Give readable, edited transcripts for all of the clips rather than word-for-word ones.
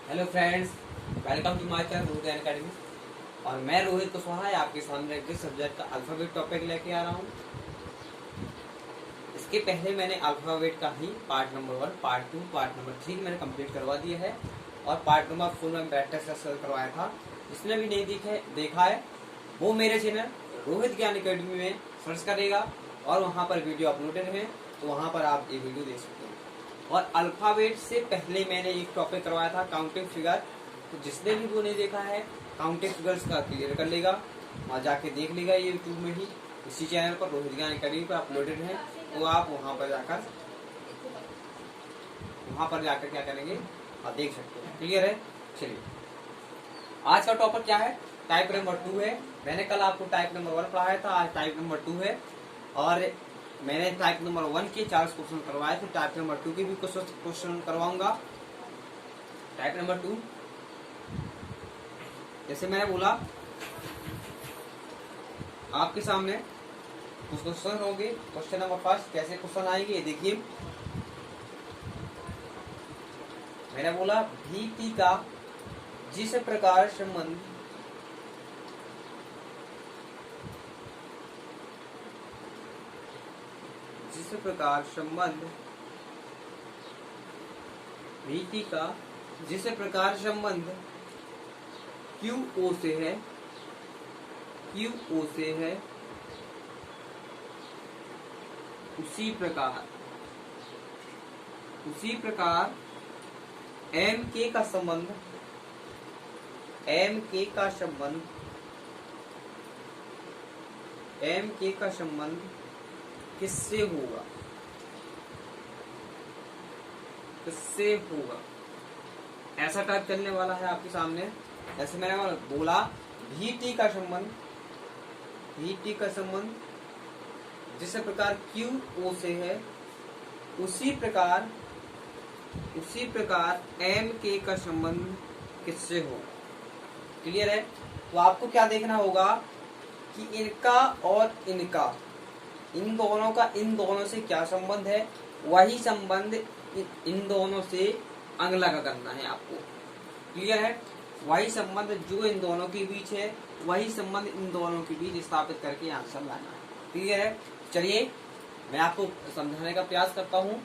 Hello friends, welcome to my channel Rohit Academy. और मैं रोहित कुशवाहा आपके सामने एक सब्जेक्ट का अल्फाबेट टॉपिक लेके आ रहा हूँ। इसके पहले मैंने अल्फाबेट का ही part number 1, part 2, part number 3 मैंने कंप्लीट करवा दिया है और पार्ट नंबर 4 में प्रैक्टिस करवाया था। जिसने भी नहीं देखा है वो मेरे चैनल रोहित ज्ञान अकेडमी में सर्च करेगा और वहाँ पर वीडियो अपलोडेड है, तो वहाँ पर आप ये वीडियो देख सकते हैं। और अल्फाबेट से पहले मैंने एक टॉपिक करवाया था काउंटिंग फिगर, तो जिसने भी वो नहीं देखा है काउंटिंग फिगर्स का क्लियर कर लेगा और जाके देख लेगा ये यूट्यूब में ही, इसी चैनल पर रोहित ज्ञान अकेडमी पर अपलोडेड है। तो आप वहाँ पर जाकर क्या करेंगे आप देख सकते हैं। क्लियर है? चलिए, आज का टॉपिक क्या है? टाइप नंबर 2 है। मैंने कल आपको टाइप नंबर 1 पढ़ाया था, आज टाइप नंबर 2 है। और मैंने टाइप नंबर 1 के 4 क्वेश्चन करवाए थे, टाइप नंबर 2 के भी क्वेश्चन करवाऊंगा। टाइप नंबर 2 जैसे मैंने बोला आपके सामने कुछ क्वेश्चन होंगे। क्वेश्चन नंबर 1 कैसे क्वेश्चन आएंगे ये देखिए। मैंने बोला भीति का जिस प्रकार संबंध भीति का जिस प्रकार संबंध QO से है उसी प्रकार MK का संबंध किससे होगा? ऐसा टाइप चलने वाला है आपके सामने। जैसे मैंने बोला VT का संबंध जिस प्रकार QO से है उसी प्रकार MK का संबंध किससे होगा? क्लियर है? तो आपको क्या देखना होगा कि इनका और इनका, इन दोनों से क्या संबंध है, वही संबंध इन दोनों से अगला का करना है आपको। क्लियर है? वही संबंध जो इन दोनों के बीच है वही संबंध इन दोनों के बीच स्थापित करके आंसर लाना है। क्लियर है? चलिए मैं आपको समझाने का प्रयास करता हूँ।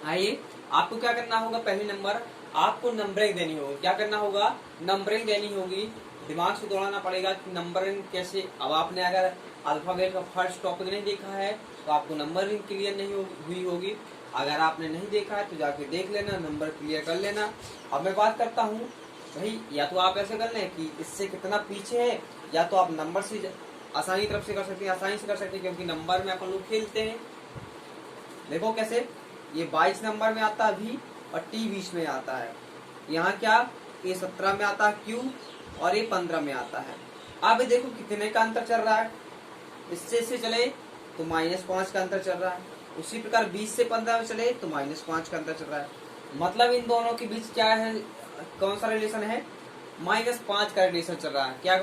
आइए, आपको क्या करना होगा? पहले नंबर आपको नंबरिंग देनी होगी। क्या करना होगा? नंबरिंग देनी होगी। दिमाग से दौड़ाना पड़ेगा कि नंबरिंग कैसे। अब आपने अगर अल्फाबेट का फर्स्ट टॉपिक नहीं देखा है तो आपको नंबरिंग क्लियर नहीं हुई होगी। अगर आपने नहीं देखा है तो जाके देख लेना, नंबर क्लियर कर लेना। अब मैं बात करता हूँ भाई, या तो आप ऐसे कर लें कि इससे कितना पीछे है, या तो आप नंबर से आसानी तरफ से कर सकते हैं, आसानी से कर सकते हैं, क्योंकि नंबर में अपन लोग खेलते हैं। देखो कैसे, ये 22 नंबर में आता है V और T 20 में आता है। यहाँ क्या, ये 17 में आता है Q और ये 15 में आता है। अब देखो कितने का अंतर चल रहा है। इससे चले तो -5 का अंतर चल रहा है। उसी प्रकार 20 से 15 में चले तो -5 का अंतर चल रहा है। मतलब इन दोनों के बीच क्या है, कौन सा रिलेशन है? -5 का रिलेशन चल रहा है। क्या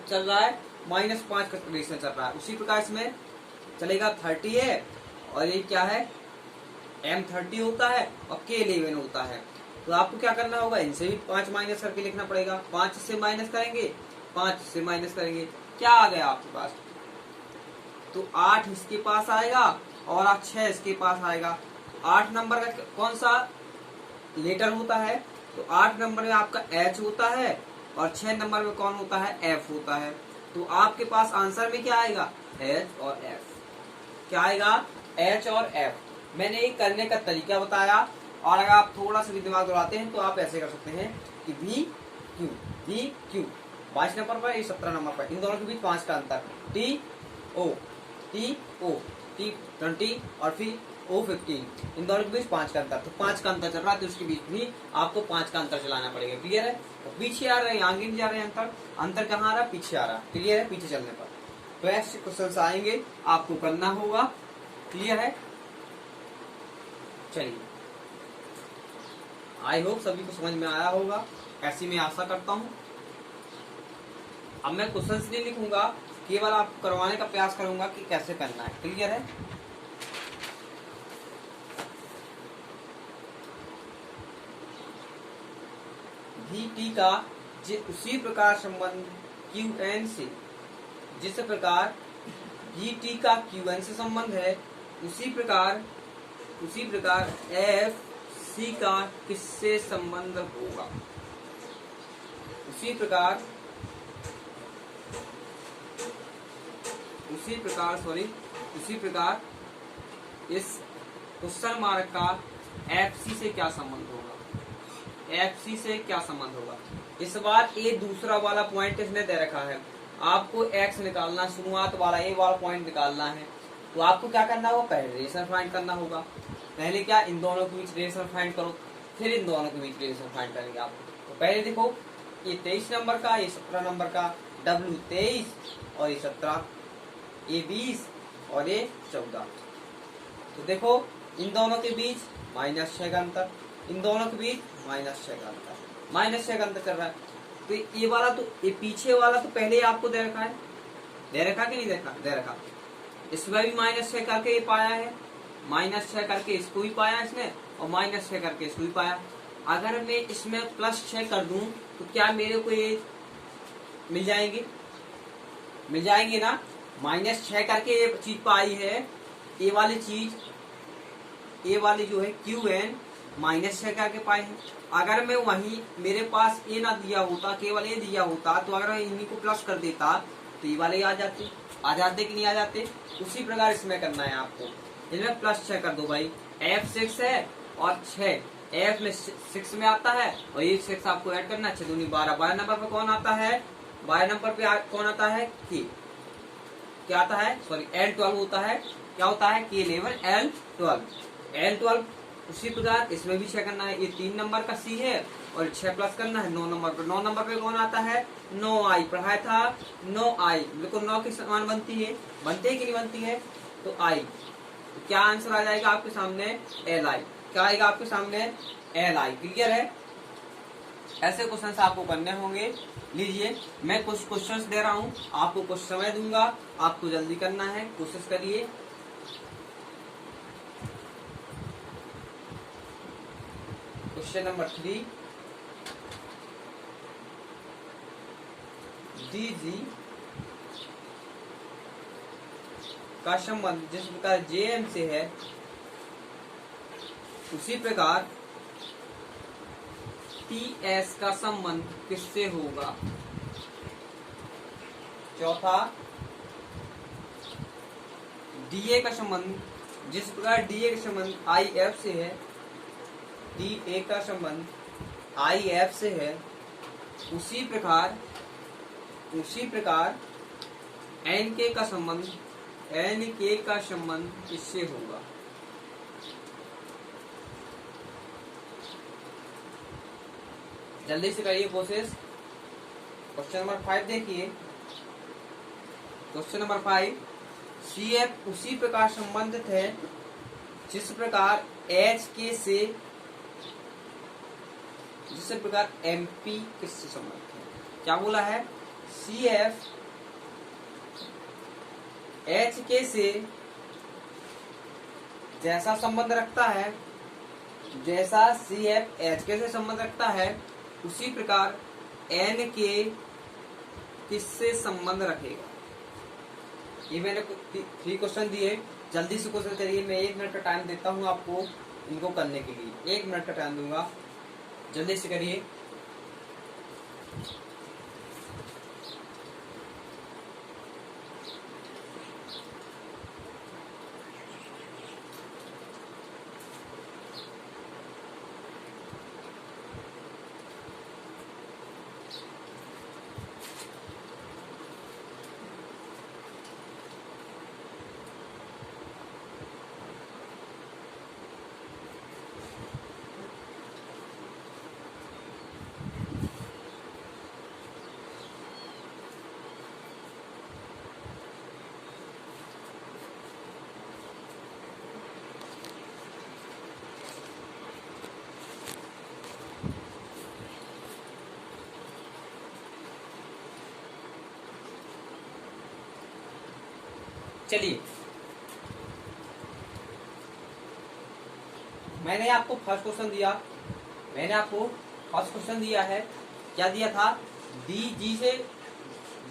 चल रहा है? -5 का रिलेशन चल रहा है। उसी प्रकार इसमें चलेगा 30 है और ये क्या है, M30 होता है और K11 होता है। तो आपको क्या करना होगा? इनसे भी 5 माइनस करके लिखना पड़ेगा। 5 से माइनस करेंगे, 5 से माइनस करेंगे, क्या आ गया आपके पास? तो 8 इसके पास आएगा और 6 इसके पास आएगा। 8 नंबर का कौन सा लेटर होता है? तो 8 नंबर में आपका H होता है और 6 नंबर में कौन होता है? F होता है। तो आपके पास आंसर में क्या आएगा? H और F। क्या आएगा? H और F। मैंने ये करने का तरीका बताया, और अगर आप थोड़ा सा भी दिमाग दौड़ाते हैं तो आप ऐसे कर सकते हैं कि V Q 22 नंबर पर, ये 17 नंबर पर, इन दोनों के बीच 5 का अंतर। T O T20 और फिर O15, इन दोनों के बीच 5 का अंतर। तो 5 का अंतर चल रहा है, तो उसके बीच भी आपको 5 का अंतर चलाना पड़ेगा। क्लियर है? तो पीछे आ रहे हैं, आगे नहीं जा रहे हैं। अंतर कहाँ आ रहा है? पीछे आ रहा है। क्लियर है? पीछे चलने पर तो ऐसे क्वेश्चन आएंगे, आपको करना होगा। क्लियर है? चलिए, आई होप सभी को समझ में आया होगा, ऐसी मैं आशा करता हूँ। अब मैं क्वेश्चंस नहीं लिखूंगा, केवल आपको करवाने का प्रयास करूंगा कि कैसे करना है। क्लियर है? भी टी का उसी प्रकार संबंध क्यू एन से, जिस प्रकार भी टी का क्यू एन से संबंध है, उसी प्रकार एफ सी का किससे संबंध होगा। उसी प्रकार इस क्वेश्चन मार्क का एफ सी से क्या संबंध होगा। इस बार ये दूसरा वाला पॉइंट इसने दे रखा है, आपको एक्स निकालना, शुरुआत वाला ये वाला पॉइंट निकालना है। तो आपको क्या करना होगा, पहले रिलेशन फाइंड करना होगा। पहले क्या, इन दोनों के बीच रिलेशन फाइंड करो, फिर इन दोनों के बीच रिलेशन फाइंड करेंगे आप। तो पहले देखो, ये 23 नंबर का, ये 17 नंबर का, W 23 और ये 17, ये 20 और ये 14। तो देखो इन दोनों के बीच -6 का अंतर, इन दोनों के बीच -6 का अंतर, -6 का अंतर चल रहा है। तो ये वाला, तो ये पीछे वाला तो पहले ही आपको दे रखा है, दे रखा कि नहीं दे रखा। इसमें भी -6 करके ये पाया है, -6 करके इसको भी पाया इसने, और -6 करके इसको भी पाया। अगर मैं इसमें +6 कर दूं तो क्या मेरे को ये मिल जाएंगे ना। -6 करके ये चीज पाई है, ये वाली चीज, ये वाली जो है क्यू एन -6 करके पाए हैं। अगर मैं वहीं मेरे पास ये ना दिया होता, केवल ये दिया होता, तो अगर मैं इन्हीं को प्लस कर देता तो ये वाले आ जाते कि नहीं आ जाते। उसी प्रकार इसमें करना है आपको, इसमें +6 कर दो भाई। F 6 है और 6 F में 6 में आता है, और ये 6 आपको ऐड करना है। 6 दूनी 12, 12 नंबर पे कौन आता है, 12 नंबर पे कौन आता है, K, क्या आता है, सॉरी L12 होता है। क्या होता है, K11 L12। उसी प्रकार इसमें भी 6 करना है। ये 3 नंबर का C है और 6 प्लस करना है 9 नंबर पे। 9 नंबर पे कौन आता है, 9I पढ़ाया था, 9I बिल्कुल 9 के समान बनती है कि नहीं बनती है, तो I। तो क्या आंसर आ जाएगा आपके सामने, Li। क्या आएगा आपके सामने, Li। क्लियर है। ऐसे क्वेश्चंस आपको करने होंगे। लीजिए मैं कुछ क्वेश्चंस दे रहा हूँ, आपको कुछ समय दूंगा, आपको जल्दी करना है, कोशिश करिए। क्वेश्चन नंबर 3, DG का संबंध जिस प्रकार JM से है, उसी प्रकार TS का संबंध किससे होगा। चौथा, DA का संबंध जिस प्रकार DA का संबंध IF से है, DA का संबंध IF से है, उसी प्रकार NK का संबंध किससे होगा। जल्दी से करिए कोशिश। क्वेश्चन नंबर 5 देखिए। क्वेश्चन नंबर 5, CF उसी प्रकार संबंधित है जिस प्रकार HK से, जिस प्रकार MP किससे संबंधित है। क्या बोला है, CF HK से जैसा संबंध रखता है, जैसा CF HK से संबंध रखता है, उसी प्रकार NK किससे संबंध रखेगा। ये मैंने 3 क्वेश्चन दिए, जल्दी से क्वेश्चन करिए। मैं 1 मिनट का टाइम देता हूँ आपको इनको करने के लिए, 1 मिनट का टाइम दूंगा, जल्दी से करिए। चलिए, मैंने आपको फर्स्ट क्वेश्चन दिया है, क्या दिया था, डी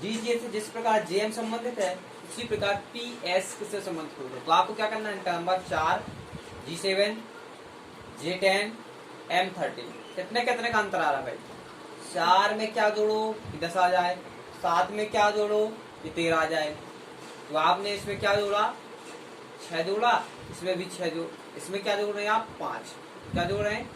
जे से जिस प्रकार जे एम संबंधित है उसी प्रकार पी एस किससे संबंधित होगा। तो आपको क्या करना है, इनका नंबर 4, G7, J10, M13, कितने कितने का अंतर आ रहा है भाई, 4 में क्या जोड़ो कि 10 आ जाए, 7 में क्या जोड़ो कि 13 आ जाए। तो आपने इसमें क्या जोड़ा, 6 जोड़ा, इसमें भी 6 जोड़, इसमें क्या जोड़ रहे हैं आप, 5, क्या जोड़ रहे हैं,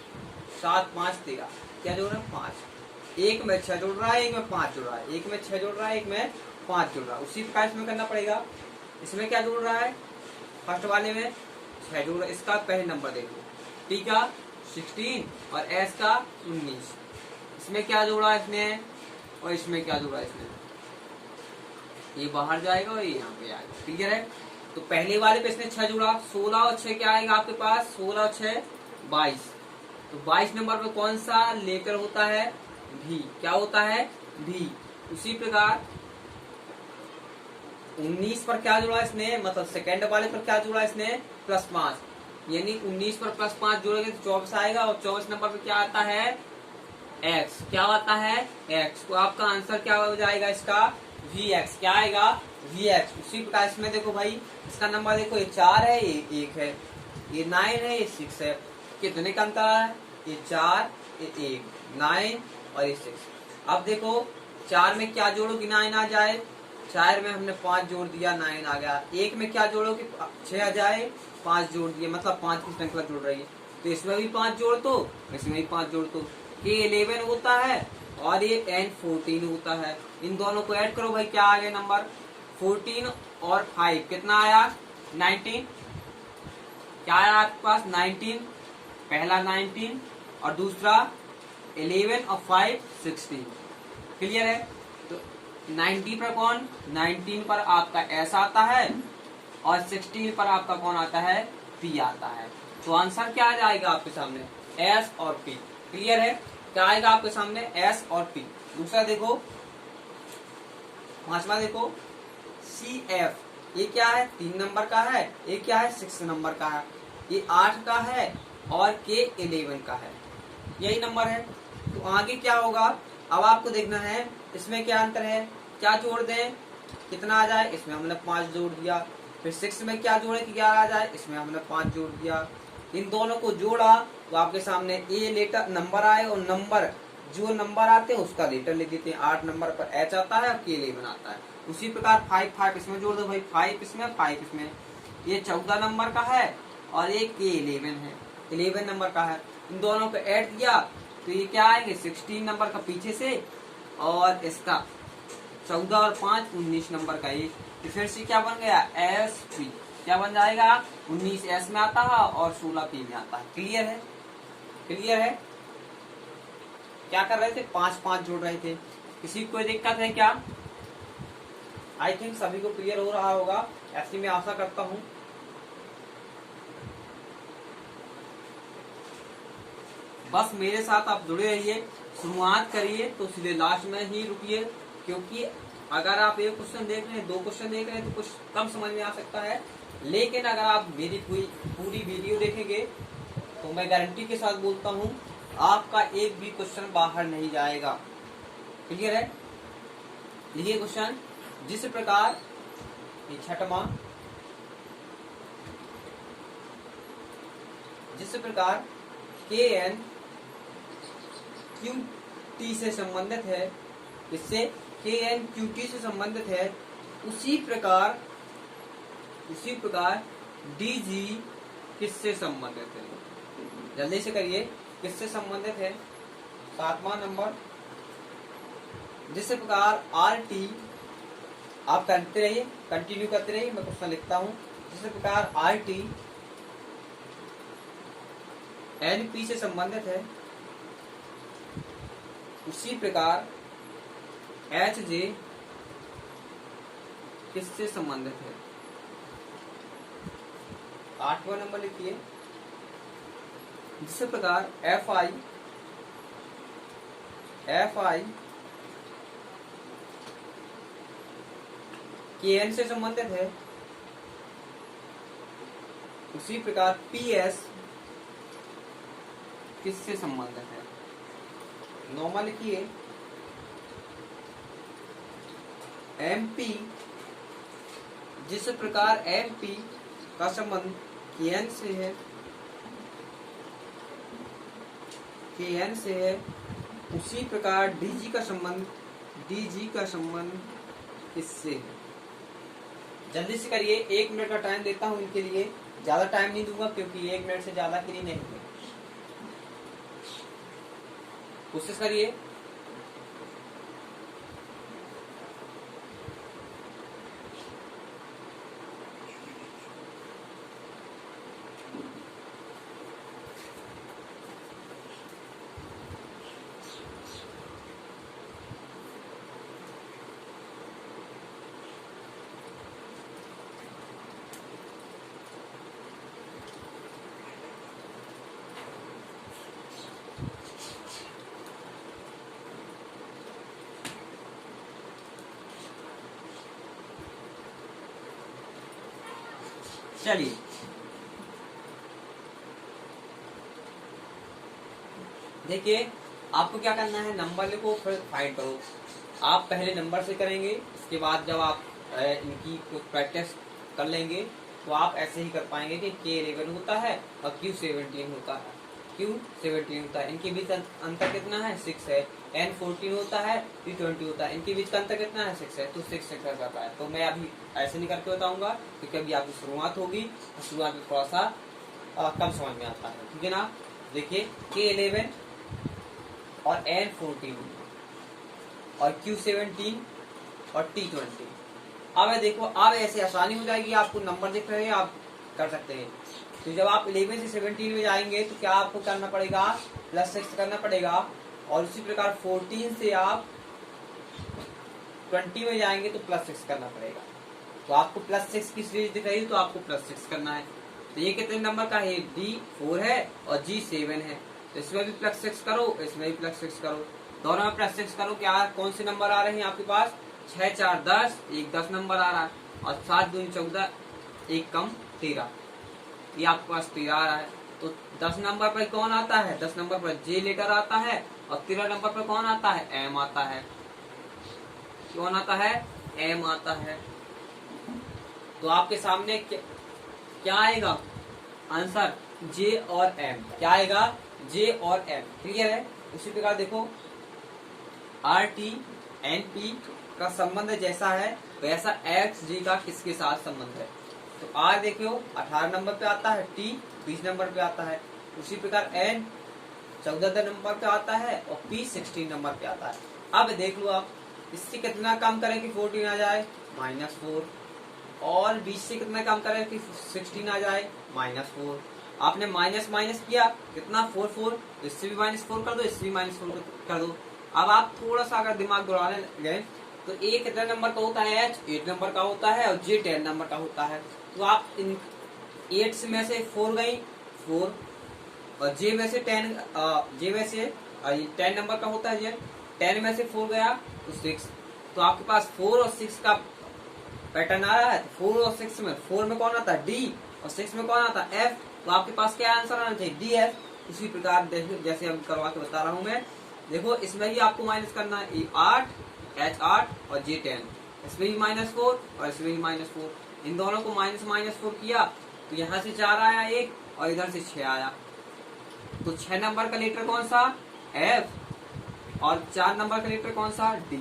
7, 5, 13, क्या जोड़ रहे हैं, 5। एक में 6 जोड़ रहा है, एक में 5 जोड़ रहा है, एक में 6 जोड़ रहा है, एक में 5 जोड़ रहा है। उसी प्रकार इसमें करना पड़ेगा। इसमें क्या जोड़ रहा है, फर्स्ट वाले में 6 जोड़ रहा है, इसका पहले नंबर देखो, टी का 16 और एस का 19। इसमें क्या जोड़ा इसने और इसमें क्या जोड़ा इसने, ये बाहर जाएगा और ये यहाँ पे आएगा। क्लियर है। तो पहले वाले पे इसने 6 जोड़ा, 16 और 6 क्या आएगा आपके पास, 16 और 6 22। तो 22 नंबर पे कौन सा लेटर होता है, भी, क्या होता है, भी। उसी प्रकार 19 पर क्या जोड़ा इसने, मतलब सेकेंड वाले पर क्या जोड़ा इसने, +5, यानी 19 पर +5 जोड़ेंगे तो 24 आएगा। और 24 नंबर पे क्या आता है, x, क्या आता है, x। तो आपका आंसर क्या हो जाएगा इसका, Vx, क्या आएगा, Vx। उसी प्रकार इसमें देखो भाई, इसका नंबर देखो, ये 4 है, ये 1 है, ये 9 है, ये 6 है, कितने का अंतर है, ये 4, ये 1, 9 और ये 6। अब देखो 4 में क्या जोड़ो कि 9 आ जाए, 4 में हमने 5 जोड़ दिया, 9 आ गया। 1 में क्या जोड़ो कि 6 आ जाए, 5 जोड़ दिए, मतलब 5 की श्रृंखला जोड़ रही है। तो इसमें भी 5 जोड़ दो, इसमें भी 5 जोड़ दो। ये 11 होता है और ये N14 होता है। इन दोनों को ऐड करो भाई, क्या आ गया नंबर, 14 और 5 कितना आया, 19। क्या आया आपके पास, 19, पहला 19 और दूसरा 11 और 5 16। क्लियर है। तो 90 पर कौन, 19 पर आपका S आता है और 16 पर आपका कौन आता है, P आता है। तो आंसर क्या आ जाएगा आपके सामने, S और P। क्लियर है। क्या आएगा आपके सामने, S और P। दूसरा देखो, पांचवा देखो, CF, ये क्या है, 3 नंबर का है, ये क्या है, 6 नंबर का है, ये 8 का है और K 11 का है, यही नंबर है। तो आगे क्या होगा, अब आपको देखना है इसमें क्या अंतर है, क्या जोड़ दें कितना आ जाए, इसमें हमने 5 जोड़ दिया। फिर 6 में क्या जोड़े कि 11 आ जाए, इसमें हमने 5 जोड़ दिया। इन दोनों को जोड़ा तो आपके सामने ए लेटर नंबर आए और नंबर जो नंबर आते हैं उसका लेटर लिख देते हैं। 8 नंबर पर H आता है और K 11 आता है। उसी प्रकार 5 इसमें जोड़ दो भाई, 5 इसमें 5 इसमें। ये 14 नंबर का है और ये K 11 है, 11 नंबर का है। इन दोनों को ऐड किया तो ये क्या आएंगे, 16 नंबर का पीछे से और इसका 14 और 5 19 नंबर का। ये फिर से क्या बन गया, SP, क्या बन जाएगा, 19 S में आता है और 16 P में आता है। क्लियर है, क्लियर है। क्या कर रहे थे, 5 जोड़ रहे थे। किसी को कोई दिक्कत है क्या, आई थिंक सभी को क्लियर हो रहा होगा, ऐसी मैं आशा करता हूं। बस मेरे साथ आप जुड़े रहिए, शुरुआत करिए तो सीधे लास्ट में ही रुकिए, क्योंकि अगर आप एक क्वेश्चन देख रहे हैं, 2 क्वेश्चन देख रहे हैं तो कुछ कम समझ में आ सकता है, लेकिन अगर आप मेरी पूरी वीडियो देखेंगे तो मैं गारंटी के साथ बोलता हूं आपका एक भी क्वेश्चन बाहर नहीं जाएगा। क्लियर है। लिखिए क्वेश्चन, जिस प्रकार ये 6वां, जिस प्रकार KN QT से संबंधित है, इससे KN QT से संबंधित है, उसी प्रकार DG किससे संबंधित है, जल्दी से करिए, किससे संबंधित है। 7वां नंबर, जिस प्रकार RT, आप करते रहिए, कंटिन्यू करते रहिए, मैं क्वेश्चन लिखता हूं। जिस प्रकार RT NP से संबंधित है, उसी प्रकार HJ किससे संबंधित है। 8वां नंबर लिखिए, जिस प्रकार FI KN से संबंधित है, उसी प्रकार PS किससे संबंधित है। 9वां लिखिए, MP, जिस प्रकार MP का संबंध Kn से है, Kn से है, उसी प्रकार DG का संबंध इससे है। जल्दी से करिए, 1 मिनट का टाइम देता हूं इनके लिए, ज्यादा टाइम नहीं दूंगा क्योंकि 1 मिनट से ज्यादा के लिए नहीं है। कोशिश करिए। चलिए, देखिए आपको क्या करना है, नंबर लिखो फिर फाइंड करो। आप पहले नंबर से करेंगे, इसके बाद जब आप इनकी कुछ प्रैक्टिस कर लेंगे तो आप ऐसे ही कर पाएंगे कि K11 होता है और Q17 होता है, Q17 होता है, इनके बीच अंतर कितना है, 6 है। N14 होता है, P20 होता है, इनके बीच का अंतर कितना है, 6 है, तो 6 कर जाता है। तो मैं अभी ऐसे नहीं करके बताऊंगा क्योंकि अभी आपकी शुरुआत होगी, तो शुरुआत में थोड़ा सा कम समझ में आता है, ठीक है ना। देखिए K11 और N14 और Q17 और T20। अब देखो, अब ऐसे आसानी हो जाएगी, आपको नंबर दिख रहे हैं, आप कर सकते हैं। तो जब आप 11 से 17 में जाएंगे तो क्या आपको करना पड़ेगा, +6 करना पड़ेगा, और उसी प्रकार 14 से आप 20 में जाएंगे तो +6 करना पड़ेगा। तो आपको +6 की सीरीज दिख रही है तो आपको +6 करना है। तो ये कितने नंबर का है, D4 है और G7 है, तो इसमें भी +6 करो, इसमें भी +6 करो, दोनों में +6 करो। क्या कौन से नंबर आ रहे हैं आपके पास, 6 4 10, 1 10 नंबर आ रहा है, और 7 2 14, 1 कम 13, ये आपके पास 13 आ रहा है। तो 10 नंबर पर कौन आता है, 10 नंबर पर J लेटर आता है, और 13 नंबर पर कौन आता है, M आता है। कौन आता है, M आता है। तो आपके सामने क्या आएगा आंसर, J और M। क्या आएगा, J और M, क्लियर है। उसी प्रकार देखो RT NP का संबंध जैसा है वैसा XG का किसके साथ संबंध है। तो R देखियो 18 नंबर पे आता है, T 20 नंबर पे आता है, उसी प्रकार N 14 नंबर पे आता है और P 16 नंबर पे आता है। अब देख लो आप, इससे कितना कम करें कि 14 आ जाए, -4, और 20 से कितना कम करें कि 16 आ जाए, -4। आपने माइनस माइनस किया, कितना 4 4, इससे भी -4 कर दो, इससे भी -4 कर दो। अब आप थोड़ा सा अगर दिमाग दौड़ाने गए तो A कितने नंबर का होता है, H 8 नंबर का होता है, और J 10 नंबर का होता है। तो आप इन 8 में से 4 गई, 4, और J में से 10 नंबर का होता है, J 10 में से 4 गया तो 6। तो आपके पास 4 और 6 का पैटर्न आ रहा है। 4 और 6 में, 4 में कौन आता है, D, और 6 में कौन आता है, F। तो आपके पास क्या आंसर आना चाहिए, DF। उसी प्रकार जैसे अब करवा के बता रहा हूं मैं, देखो इसमें ही आपको माइनस करना है, E8 H8 और J10, इसमें भी -4 और इसमें भी -4, इन दोनों को -4 किया तो यहाँ से 4 आया 1 और इधर से 6 आया। तो 6 नंबर का लेटर कौन सा, F, और 4 नंबर का लेटर कौन सा, D।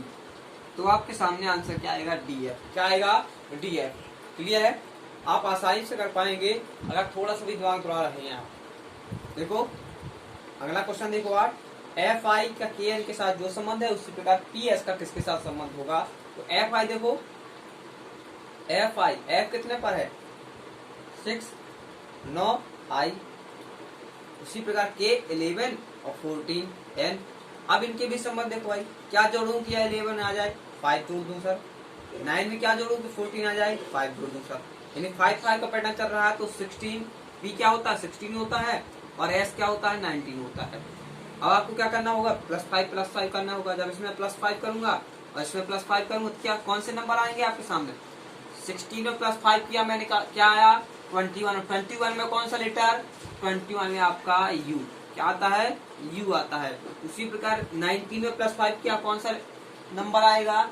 तो आपके सामने आंसर क्या आएगा, DF। क्या आएगा, DF। क्लियर है, आप आसानी से कर पाएंगे अगर थोड़ा सा भी दिमाग दौड़ा रहे हैं आप। देखो अगला क्वेश्चन देखो, 8 FI का KN के साथ जो संबंध है उसी प्रकार PS का किसके साथ संबंध होगा। तो FI देखो, FI F कितने पर है, 6 9 I, उसी प्रकार K 11 और 14 N। अब इनके भी संबंध देखो भाई, क्या जोड़ूं कि 11 आ जाए, 5 जोड़ दूं सर, 9 में क्या जोड़ूं कि 14 आ जाए, 5 जोड़ दूं सर, यानी 5 5 का पैटर्न चल रहा है। तो 16 B क्या होता है, 16 होता है, और S क्या होता है, 19 होता है। अब आपको क्या करना होगा, +5 करना होगा। जब इसमें +5 करूंगा और इसमें +5 करूंगा तो क्या कौन से नंबर आएंगे आपके सामने, 16 में +5 किया मैंने, क्या आया, 21। 21 में कौन सा लेटर, 21 में आपका U, क्या आता है, U आता है। उसी प्रकार 19 में +5 किया, कौन सा नंबर आएगा,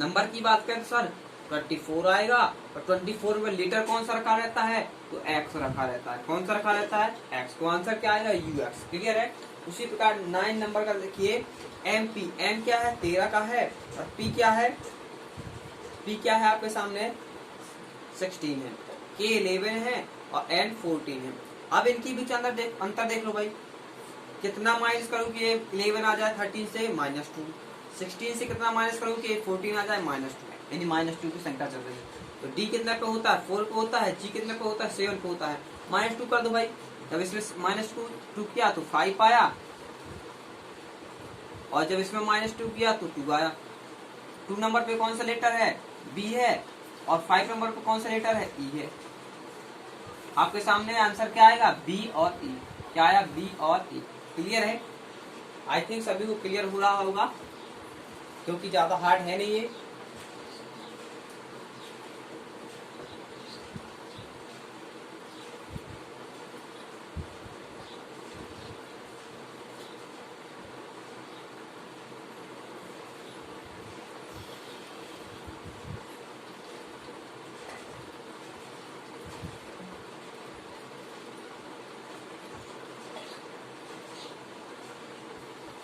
नंबर की बात करें तो सर 24 आएगा, और 24 में लीटर कौन सा रखा रहता है, तो एक्स रखा रहता है। कौन सा रखा रहता है, एक्स। तो आंसर क्या आएगा, यू एक्स। क्लियर है। उसी प्रकार 9 नंबर का देखिए एम पी। एम क्या है, 13 का है, और पी क्या है, पी क्या है आपके सामने 16 है, के 11 है, और एन 14 है। अब इनकी बीच अंतर देख लो भाई, कितना माइनस करूँ कि 11 आ जाए 13 से -2, 16 से कितना माइनस करूँ कि 14 आ जाए -2, यानी -2 की संख्या चल रही है। तो डी कितना पे होता है, 4 पे होता है, जी कितना पे होता है, 7 पे होता है। -2 कर दो भाई, जब इसमें -2 किया तो 5 आया, और जब इसमें -2 किया तो 2 आया। 2 नंबर पे कौन सा लेटर है, बी है, और 5 नंबर पे कौन सा लेटर है, ई है। आपके सामने आंसर क्या आएगा, बी और ई। क्या आया, बी और ई। क्लियर है। आई थिंक सभी को क्लियर हो रहा होगा, क्योंकि ज्यादा हार्ड है नहीं ये।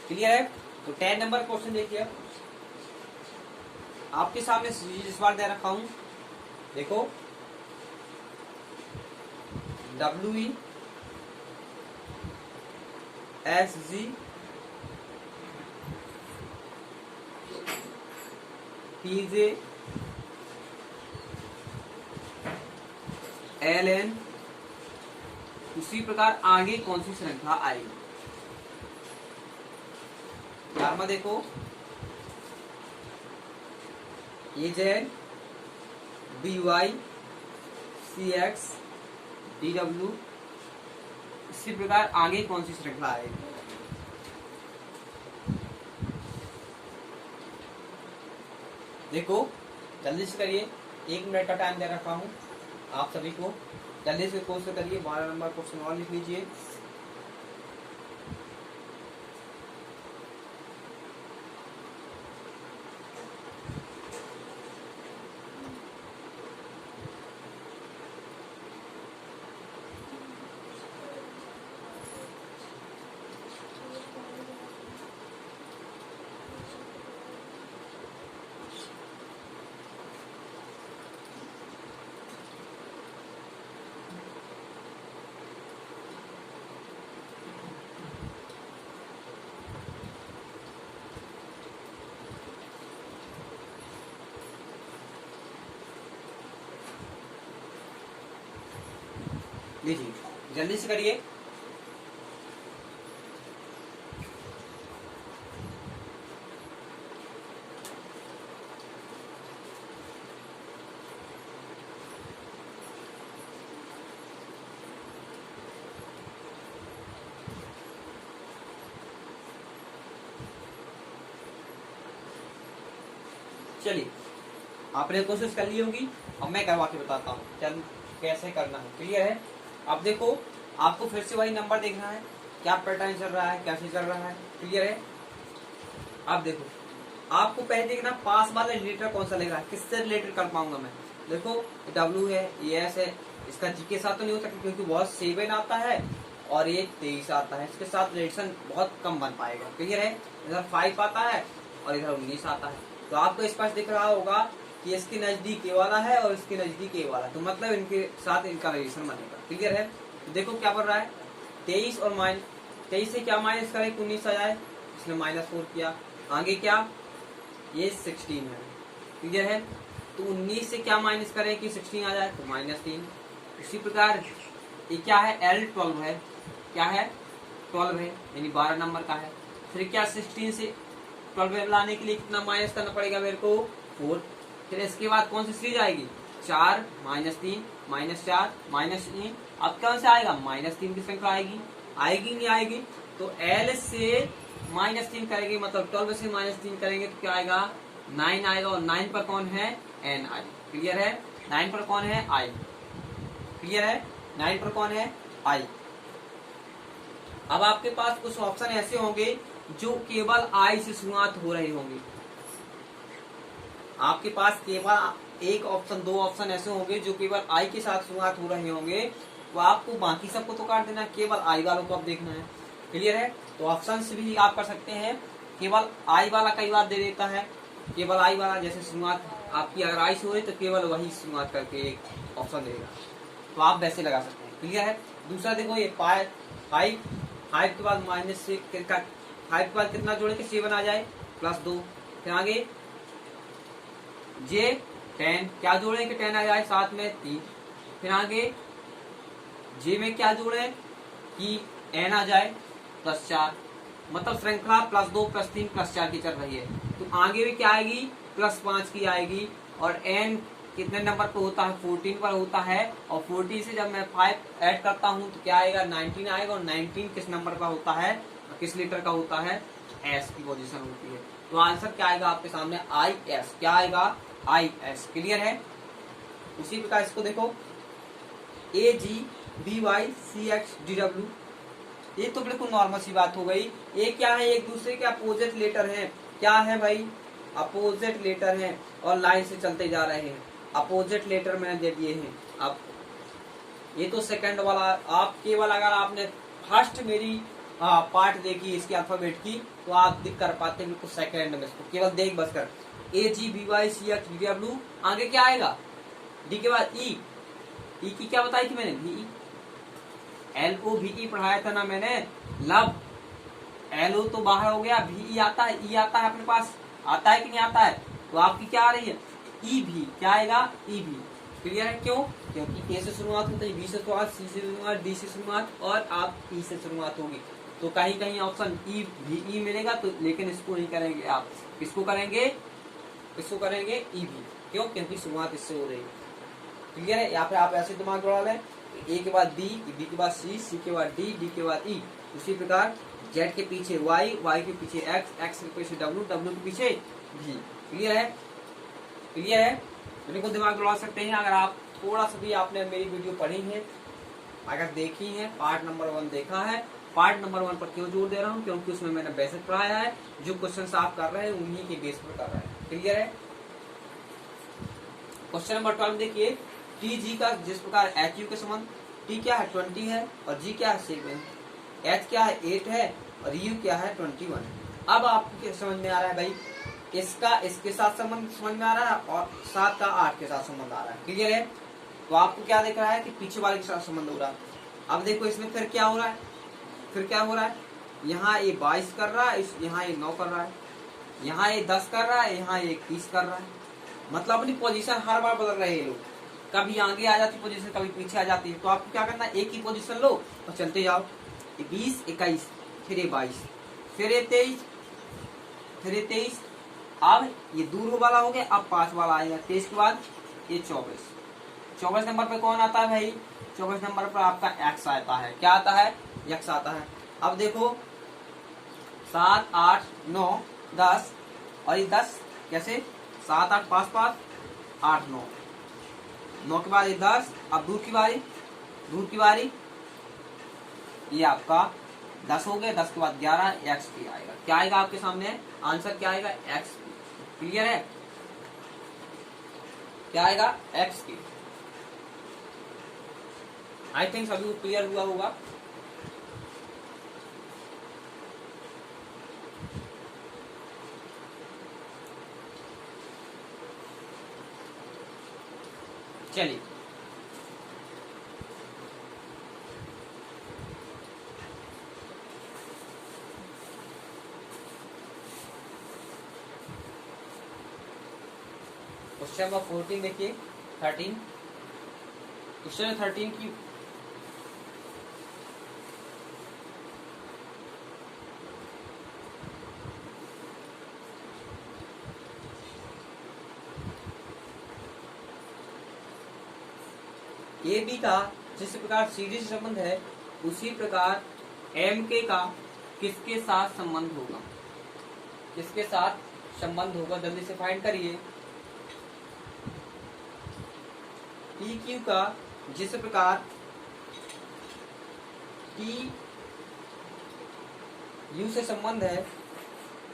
क्लियर है। तो 10 नंबर क्वेश्चन देखिए, आपके सामने इस बार दे रखा हूं, देखो WE SG PJ LN, उसी प्रकार आगे कौन सी श्रृंखला आएगी। यार देखो AZ BY CX DW, इसी प्रकार आगे कौन सी श्रृंखला आएगी। देखो जल्दी से करिए, 1 मिनट का टाइम दे रखा हूं आप सभी को, जल्दी से कोशिश करिए। 12 नंबर क्वेश्चन और लिख लीजिए। लीजिए जल्दी से करिए। चलिए आपने कोशिश कर ली होगी, अब मैं करवा के बताता हूँ चल कैसे करना है। क्लियर है। अब देखो आपको फिर से वही नंबर देखना है, क्या पैटर्न चल रहा है, कैसे चल रहा है। क्लियर है। अब देखो आपको पहले देखना पास वाला रिलेटर कौन सा लग रहा है, किससे रिलेटेड कर पाऊंगा मैं। देखो W है, ES है, इसका G के साथ तो नहीं हो सकता क्योंकि बहुत 7 आता है और ये 23 आता है, इसके साथ रिलेशन बहुत कम बन पाएगा। क्लियर है। इधर 5 आता है और इधर 19 आता है, तो आपको स्पष्ट दिख रहा होगा कि इसके नजदीक ये वाला है और इसके नजदीक ये वाला, तो मतलब इनके साथ इनका रिलेशन बनेगा। क्लियर है। तो देखो क्या बन रहा है, 23 और 23 से क्या माइनस करें, 19 आ जाए, इसने -4 किया, आगे क्या ये 16 है। क्लियर है। तो 19 से क्या माइनस करें कि 16 आ जाए, तो -3। इसी प्रकार ये क्या है, L12 है, क्या है 12 है, यानी 12 नंबर का है। फिर क्या 16 से 12 लाने के लिए कितना माइनस करना पड़ेगा मेरे को, 4। फिर इसके बाद कौन सी सीरीज आएगी, 4 -3 -4 -3। अब कौन से आएगा, -3 की संख्या आएगी, आएगी नहीं आएगी। तो L से -3 करेंगे, मतलब 12 से -3 करेंगे तो क्या आएगा, 9 आएगा, और 9 पर कौन है, N आई। क्लियर है। 9 पर कौन है, I। क्लियर है। 9 पर कौन है, I। अब आपके पास कुछ ऑप्शन ऐसे होंगे जो केवल I से शुरुआत हो रहे होंगे, आपके पास केवल एक ऑप्शन, दो ऑप्शन ऐसे होंगे जो केवल आई के साथ शुरुआत हो रहे होंगे, तो आपको बाकी सबको तो काट देना है, केवल आई वालों को आप देखना है। क्लियर है? तो ऑप्शन भी आप कर सकते हैं, केवल आई वाला कई बार दे देता है, केवल आई वाला जैसे शुरुआत आपकी अगर आई से हो रही तो केवल वही शुरुआत करके एक ऑप्शन देगा, तो आप वैसे लगा सकते हैं। क्लियर है? दूसरा देखो ये फाइव, फाइव के बाद माइनस से, फाइव के बाद कितना जोड़े कि 7 आ जाए, +2। फिर आगे जे 10, क्या जोड़े कि 10 आ जाए, साथ में 3। फिर आगे जे में क्या जोड़े कि n आ जाए, +4। मतलब श्रृंखला +2 +3 +4 की चल रही है, तो आगे भी क्या आएगी, +5 की आएगी। और n कितने नंबर पे होता है, 14 पर होता है, और 14 से जब मैं 5 ऐड करता हूं तो क्या आएगा, 19 आएगा। और 19 किस नंबर का होता है, किस लीटर का होता है, s की पोजीशन होती है। तो आंसर क्या आएगा आपके सामने, IS। क्या आएगा, IS। क्लियर है? उसी प्रकार इसको देखो, AGBYCXDW, ये तो बिल्कुल नॉर्मल सी बात हो गई। ये क्या है, एक दूसरे के अपोजिट लेटर हैं। क्या है भाई, अपोजिट लेटर हैं और लाइन से चलते जा रहे हैं, अपोजिट लेटर मैंने दे दिए हैं। अब ये तो सेकंड वाला, आप केवल अगर आपने फर्स्ट मेरी पार्ट देखी इसके अल्फाबेट की तो आप दिख कर पाते हैं बिल्कुल सेकंड में, इसको केवल देख बस कर। AGBYCXDW, आगे क्या आएगा, डी के बाद ई की क्या बताई थी मैंने, VE, LOVE पढ़ाया था ना मैंने, लव। LO तो बाहर हो गया, VE आता है, ई आता है अपने पास, आता है कि नहीं आता है, तो आपकी क्या आ रही है, EV। क्या आएगा, EV। क्लियर है? क्यों, क्योंकि A से शुरुआत होती है, B से शुरुआत, C से शुरुआत, D से शुरुआत, और आप E से शुरुआत होगी। तो कहीं कहीं ऑप्शन EVE मिलेगा, तो लेकिन इसको नहीं करेंगे आप, किसको करेंगे, इसको करेंगे EV। क्यों, क्योंकि शुरुआत इससे हो रही है। क्लियर है? यहाँ पे आप ऐसे दिमाग दौड़ा लें, A के बाद B, B के बाद C के बाद D, D के बाद E। उसी प्रकार Z के पीछे Y, Y के पीछे X, X के पीछे W, W के पीछे V। क्लियर है? क्लियर है? बिल्कुल दिमाग दौड़ा सकते हैं अगर आप थोड़ा सा भी आपने मेरी वीडियो पढ़ी है, अगर देखी है, पार्ट नंबर 1 देखा है। पार्ट नंबर 1 पर क्यों जोर दे रहा हूँ, क्योंकि उसमें मैंने बेसिक पढ़ाया है, जो क्वेश्चन आप कर रहे हैं उन्हीं के बेस पर कर रहे हैं। क्लियर है? क्वेश्चन नंबर 12 देखिए, TG का जिस प्रकार HU के संबंध, T क्या है, 20 है, और G क्या है, 7, H क्या है, 8 है, और U क्या है, 21 है। अब आपको समझ में आ रहा है भाई, इसका इसके साथ संबंध समझ में आ रहा है, और 7 का 8 के साथ संबंध आ रहा है। क्लियर है? तो आपको क्या दिख रहा है कि पीछे वाले के साथ संबंध हो रहा है। अब देखो इसमें फिर क्या हो रहा है, फिर क्या हो रहा है, यहाँ ये 22 कर रहा है, यहाँ ये 9 कर रहा है, यहाँ ये 10 कर रहा है, यहाँ ये 21 कर रहा है। मतलब अपनी पोजीशन हर बार बदल रहे हैं लोग, कभी आगे आ जाती पोजीशन, कभी पीछे आ जाती है। तो आपको क्या करना है, एक ही पोजीशन लो और चलते जाओ, 20, 21, फिर ये 22, फिर ये 23, फिर ये 23। अब ये दूर वाला हो गया, अब 5 वाला आएगा, 23 के बाद ये 24। 24 नंबर पे कौन आता है भाई, 24 नंबर पर आपका X आता है। क्या आता है, X आता है। अब देखो 7, 8, 9, 10, और ये 10 कैसे, 7, 8, 5, 5, 8, 9, 9 के बाद ये 10। अब दूर की बारी, ये आपका 10 हो गया, 10 के बाद 11, X की आएगा। क्या आएगा आपके सामने, आंसर क्या आएगा, X। क्लियर है? क्या आएगा, X की। आई थिंक सभी को क्लियर हुआ होगा। चलिए क्वेश्चन नंबर 14 देखिए, 13, क्वेश्चन 13 की AB का जिस प्रकार सीरीज संबंध है, उसी प्रकार MK का किसके साथ संबंध होगा, किसके साथ संबंध होगा, जल्दी से फाइंड करिए। PQ का जिस प्रकार TU से संबंध है,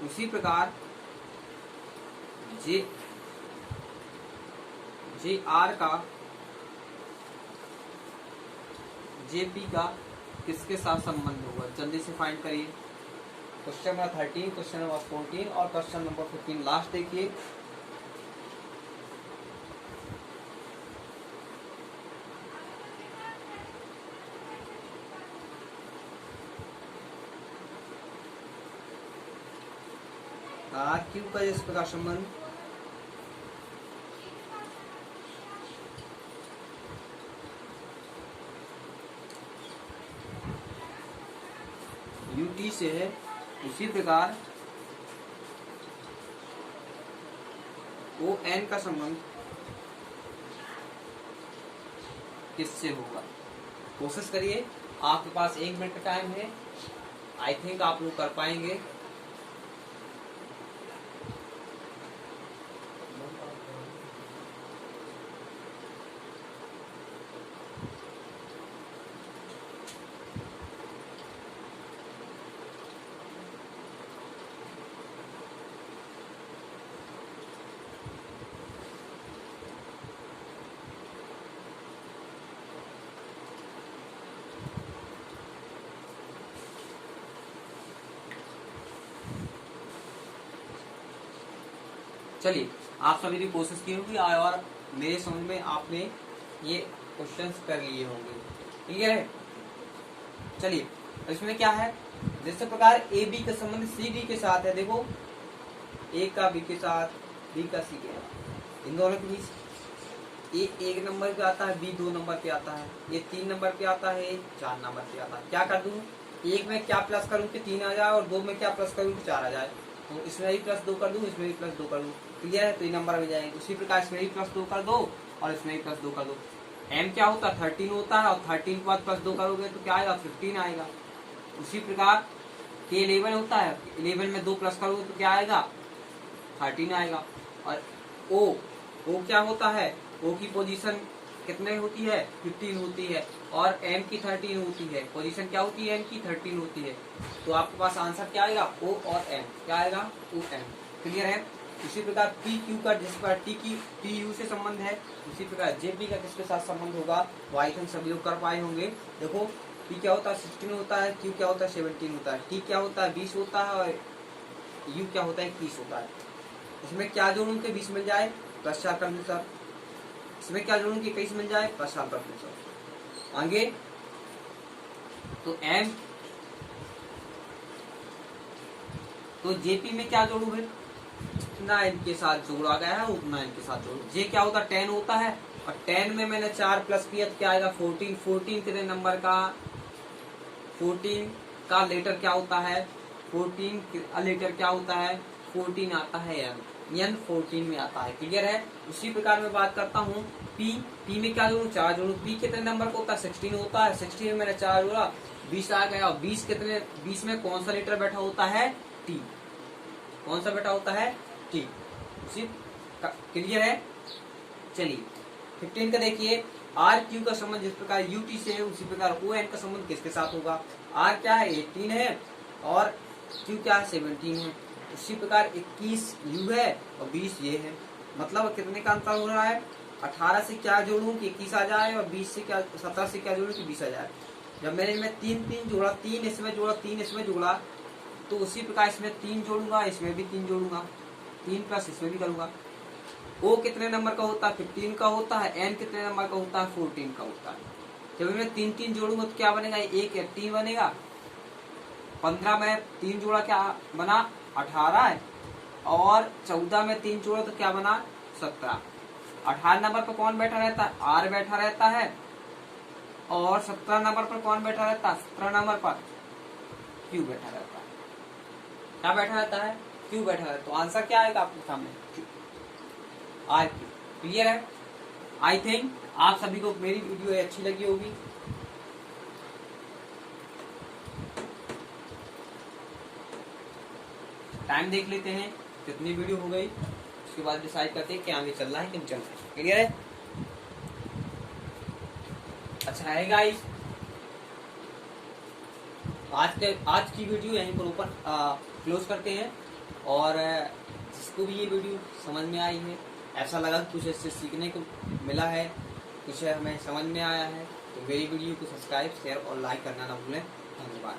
उसी प्रकार जे आर का जेपी का किसके साथ संबंध होगा, जल्दी से फाइंड करिए। क्वेश्चन नंबर 13, क्वेश्चन नंबर 14 और क्वेश्चन नंबर 15 लास्ट देखिए। आर क्यू का इस प्रकार संबंध, यूटी से है, उसी प्रकार ओ एन का संबंध किससे होगा। कोशिश करिए, आपके पास 1 मिनट का टाइम है, आई थिंक आप लोग कर पाएंगे। चलिए, आप सभी ने कोशिश की होगी और मेरे समझ में आपने ये क्वेश्चंस कर लिए होंगे। क्लियर है? चलिए, इसमें क्या है, जैसे प्रकार ए बी का संबंध सी डी के साथ है। देखो, ए का बी के साथ, बी का सी के साथ, इन दोनों के बीच ए 1 नंबर पे आता है, बी 2 नंबर पे आता है, ये 3 नंबर पे आता है, 4 नंबर पे आता है। क्या कर दूं, 1 में क्या प्लस करूं कि 3 आ जाए और 2 में क्या प्लस करूं कि 4 आ जाए। तो इसमें भी +2 कर दूं, इसमें भी +2 कर दूं। क्लियर है? तो ये नंबर आ जाएंगे। उसी प्रकार इसमें भी +2 कर दो और इसमें भी +2 कर दो। एम क्या होता है, 13 होता है और 13 के बाद +2 करोगे तो क्या आएगा, 15 आएगा। उसी प्रकार के 11 होता है, 11 में 2 प्लस करोगे तो क्या आएगा, 13 आएगा। और ओ क्या होता है, ओ की पोजीशन कितने होती है, 15 होती है और एम की 13 होती है। पोजीशन क्या होती है, एम की 13 होती है। तो आपके पास आंसर क्या आएगा, ओ और एम। क्या आएगा, ओ एम। क्लियर है? उसी प्रकार पी क्यू का, जिस पर टी की टी यू से संबंध है, उसी प्रकार जेपी का किसके साथ संबंध होगा, वो आई थिंक सभी लोग कर पाए होंगे। देखो, पी क्या होता है, 16 होता है, क्यू क्या होता है, 17 होता है, टी क्या होता है, 20 होता है और यू क्या होता है, 21 होता है। इसमें क्या जोड़ूं कि 20 मिल जाए, +4 कर दूं सर। इसमें क्या जोड़ूं कि 21 मिल जाए, +4 कर दूं सर। आगे तो एम, तो जेपी में क्या जोड़ू है, जितना इनके साथ जोड़ा गया है उतना इनके साथ जोड़ो। जे क्या होता है, 10 होता है और 10 में मैंने 4 प्लस किया तो क्या आएगा, 14। 14 कितने नंबर का, 14 का लेटर क्या होता है, 14 का लेटर क्या होता है, 14 आता है एन, एन 14 में आता है। क्लियर है? उसी प्रकार मैं बात करता हूँ पी में क्या जोड़ू, 4 जोड़ू। पी कितने नंबर का होता है, 16 होता है, 16 में मैंने 4 जोड़ा, 20 आ गया। और 20 में कौन सा लेटर बैठा होता है, टी। कौन सा बैठा होता है, टी। क्लियर है? चलिए 15 का देखिए, आर क्यू का संबंध जिस प्रकार यूटी से है, उसी प्रकार ओ एन का संबंध किसके साथ होगा। आर क्या है, 18 है और क्यू क्या है, 17 है। उसी प्रकार 21 यू है और 20 ये है। मतलब कितने का अंतर हो रहा है, 18 से क्या जोड़ूं कि 21 आ जाए और 20 से क्या, 17 से क्या जोड़ूं कि 20 आ जाए। जब मैंने इनमें 3 जोड़ा, 3 इसमें जोड़ा, 3 इसमें जोड़ा, तो उसी प्रकार इसमें 3 जोड़ूंगा, इसमें भी 3 जोड़ूंगा, 3 प्लस इसमें भी करूंगा। ओ कितने नंबर का होता है, 15 का होता है। एन कितने नंबर का होता है, 14 का होता है। जब मैं 3 जोड़ूंगा तो क्या बनेगा, 1 18 बनेगा। 15 में 3 जोड़ा क्या बना, 18 है और 14 में 3 जोड़ा तो क्या बना, 17। 18 नंबर पर कौन बैठा रहता है, आर बैठा रहता है और 17 नंबर पर कौन बैठा रहता है, 17 नंबर पर क्यू बैठा रहता है। क्या बैठा रहता है, क्यू बैठा रहता है। तो आंसर क्या आएगा आपके सामने, आर क्यू। क्लियर है? आई थिंक आप सभी को मेरी वीडियो अच्छी लगी होगी। टाइम देख लेते हैं कितनी वीडियो हो गई, उसके बाद डिसाइड करते हैं कि आगे चल रहा है कि नहीं चल रहा है। क्लियर है? अच्छा है गाइस, आज की वीडियो यहीं पर क्लोज करते हैं। और जिसको भी ये वीडियो समझ में आई है ऐसा लगा कुछ इससे सीखने को मिला है, कुछ हमें समझ में आया है, तो मेरी वीडियो को सब्सक्राइब, शेयर और लाइक करना ना भूलें। धन्यवाद।